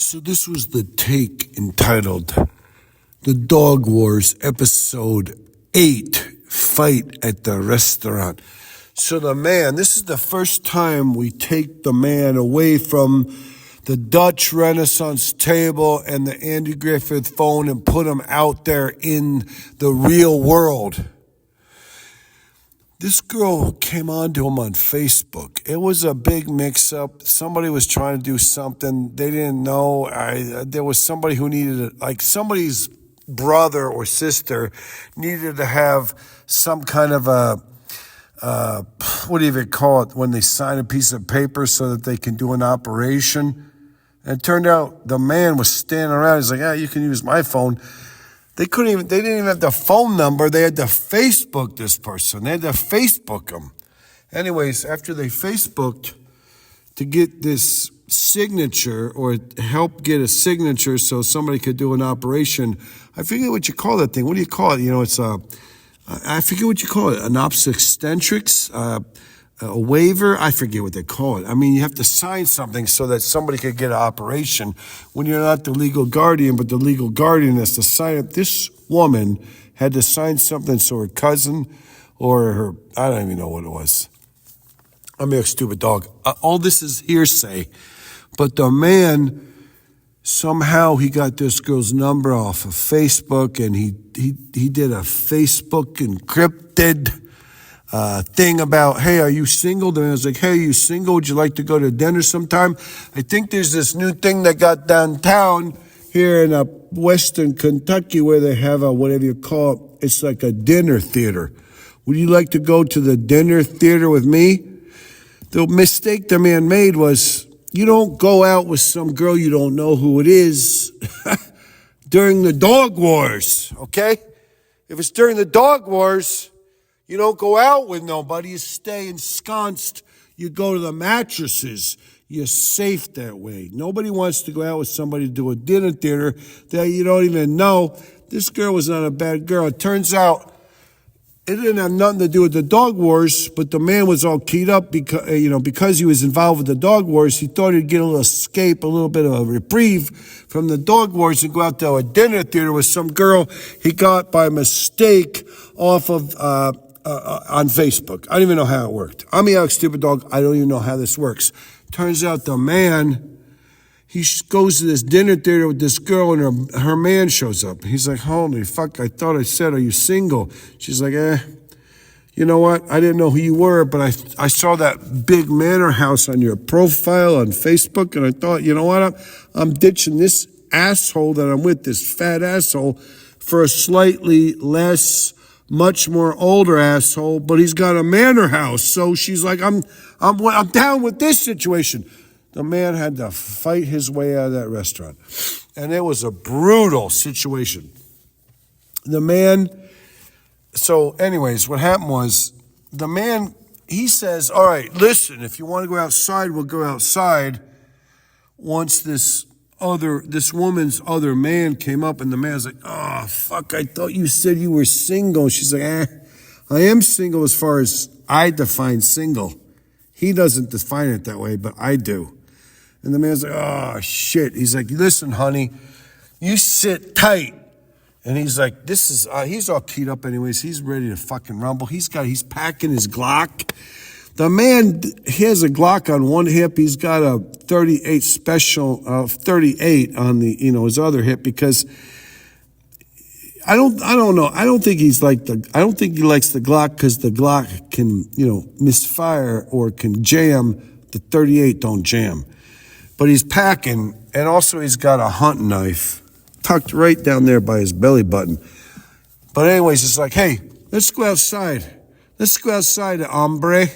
So this was the take entitled The Dog Wars, Episode 8, Fight at the Restaurant. So the man, this is the first time we take the man away from the Dutch Renaissance table and the Andy Griffith phone and put him out there in the real world. This girl came on to him on Facebook. It was a big mix-up. Somebody was trying to do something. They didn't know. There was somebody who needed it, like somebody's brother or sister needed to have some kind of a, what do you even call it, when they sign a piece of paper so that they can do an operation. And it turned out the man was standing around. He's like, yeah, you can use my phone. They didn't even have the phone number. They had to Facebook this person. They had to Facebook him. Anyways, after they Facebooked to get this signature or help get a signature so somebody could do an operation, I forget what you call that thing. What do you call it? You know, it's I forget what you call it, an obstetrics, a waiver. I forget what they call it. I mean, you have to sign something so that somebody could get an operation when you're not the legal guardian, but the legal guardian has to sign it. This woman had to sign something so her cousin or her, I don't even know what it was. I'm a stupid dog. All this is hearsay. But the man, somehow he got this girl's number off of Facebook, and he did a Facebook encrypted thing about, hey, are you single? And I was like, hey, are you single? Would you like to go to dinner sometime? I think there's this new thing that got downtown here in Western Kentucky where they have a, whatever you call it, it's like a dinner theater. Would you like to go to the dinner theater with me? The mistake the man made was, you don't go out with some girl you don't know who it is during the dog wars, okay? If it's during the dog wars, you don't go out with nobody. You stay ensconced. You go to the mattresses. You're safe that way. Nobody wants to go out with somebody to do a dinner theater that you don't even know. This girl was not a bad girl. It turns out it didn't have nothing to do with the dog wars, but the man was all keyed up because he was involved with the dog wars. He thought he'd get a little escape, a little bit of a reprieve from the dog wars and go out to a dinner theater with some girl he got by mistake off of on Facebook. I don't even know how it worked. I'm a stupid dog. I don't even know how this works. Turns out the man, he goes to this dinner theater with this girl, and her man shows up. He's like, holy fuck, I thought I said, are you single? She's like, you know what? I didn't know who you were, but I saw that big manor house on your profile on Facebook, and I thought, you know what? I'm ditching this asshole that I'm with, this fat asshole, for a slightly less, much more older asshole, but he's got a manor house. So she's like, I'm down with this situation. The man had to fight his way out of that restaurant. And it was a brutal situation. The man, so anyways, what happened was, the man, he says, all right, listen, if you want to go outside, we'll go outside. Once this woman's other man came up, and the man's like, oh, fuck, I thought you said you were single. She's like, I am single as far as I define single. He doesn't define it that way, but I do. And the man's like, oh, shit. He's like, listen, honey, you sit tight. And he's like, he's all keyed up anyways. He's ready to fucking rumble. He's packing his Glock. The man, he has a Glock on one hip. He's got a 38 special, 38 on the, his other hip, because I don't know. I don't think he likes the Glock because the Glock can, misfire or can jam. The 38 don't jam. But he's packing, and also he's got a hunting knife tucked right down there by his belly button. But anyways, it's like, hey, let's go outside. Let's go outside, hombre.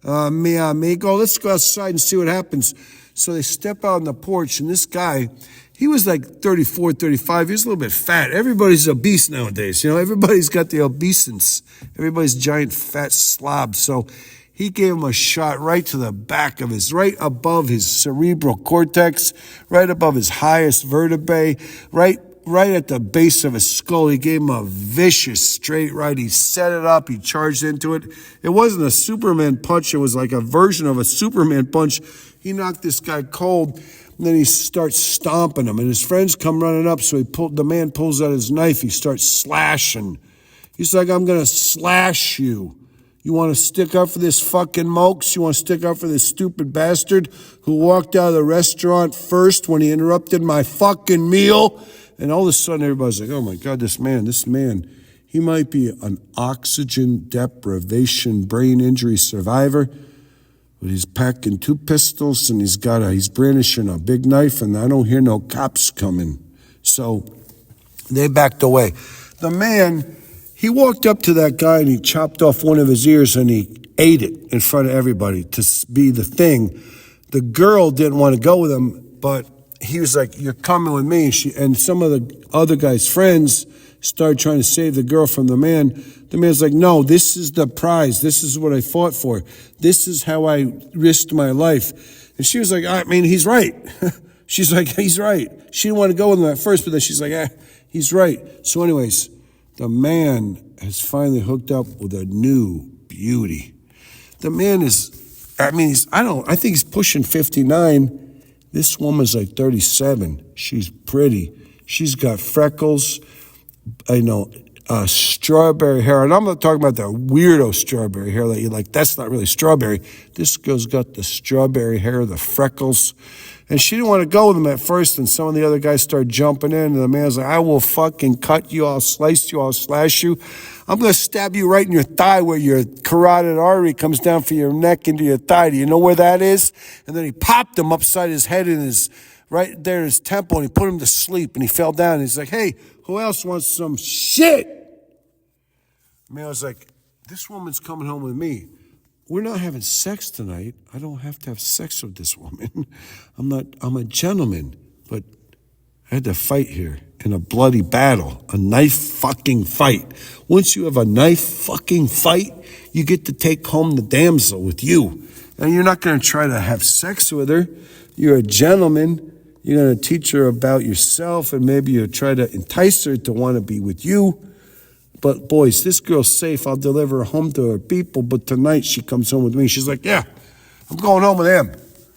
Mi amigo, let's go outside and see what happens. So they step out on the porch, and this guy, he was like 34, 35. He was a little bit fat. Everybody's obese nowadays. Everybody's got the obeisance. Everybody's giant fat slob. So he gave him a shot right to the back of right above his cerebral cortex, right above his highest vertebrae, right at the base of his skull. He gave him a vicious straight right. He set it up. He charged into it. It wasn't a Superman punch. It was like a version of a Superman punch. He knocked this guy cold. And then he starts stomping him, and his friends come running up. So the man pulls out his knife. He starts slashing. He's like, I'm going to slash you. You want to stick up for this fucking mokes? You want to stick up for this stupid bastard who walked out of the restaurant first when he interrupted my fucking meal? And all of a sudden, everybody's like, oh my God, this man, he might be an oxygen deprivation brain injury survivor. But he's packing 2 pistols and he's brandishing a big knife, and I don't hear no cops coming. So they backed away. The man, he walked up to that guy and he chopped off one of his ears and he ate it in front of everybody to be the thing. The girl didn't want to go with him, but he was like, you're coming with me. And some of the other guy's friends started trying to save the girl from the man. The man's like, no, this is the prize. This is what I fought for. This is how I risked my life. And she was like, I mean, he's right. She's like, he's right. She didn't want to go with him at first, but then she's like, he's right. So anyways, the man has finally hooked up with a new beauty. The man is, I think he's pushing 59. This woman's like 37. She's pretty. She's got freckles. Strawberry hair. And I'm not talking about the weirdo strawberry hair that you like. That's not really strawberry. This girl's got the strawberry hair, the freckles. And she didn't want to go with him at first, and some of the other guys started jumping in, and the man's like, I will fucking cut you, I'll slice you, I'll slash you. I'm going to stab you right in your thigh where your carotid artery comes down from your neck into your thigh. Do you know where that is? And then he popped him upside his head in right there in his temple, and he put him to sleep, and he fell down. And he's like, hey, who else wants some shit? I mean, I was like, this woman's coming home with me. We're not having sex tonight. I don't have to have sex with this woman. I'm a gentleman, but I had to fight here in a bloody battle, a knife fucking fight. Once you have a knife fucking fight, you get to take home the damsel with you. And you're not going to try to have sex with her. You're a gentleman. You're going to teach her about yourself, and maybe you'll try to entice her to want to be with you. But boys, this girl's safe. I'll deliver her home to her people. But tonight she comes home with me. She's like, yeah, I'm going home with him.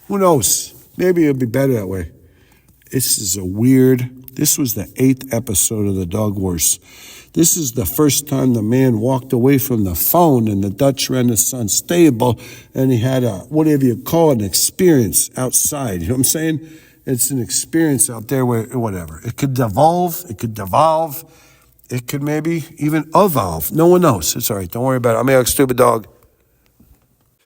Who knows? Maybe it'll be better that way. This was the 8th episode of the Dog Wars. This is the first time the man walked away from the phone in the Dutch Renaissance stable, and he had whatever you call it, an experience outside. You know what I'm saying? It's an experience out there where, whatever. It could devolve. It could devolve. It could maybe even evolve. No one knows. It's all right. Don't worry about it. I'm Alex Stupid Dog.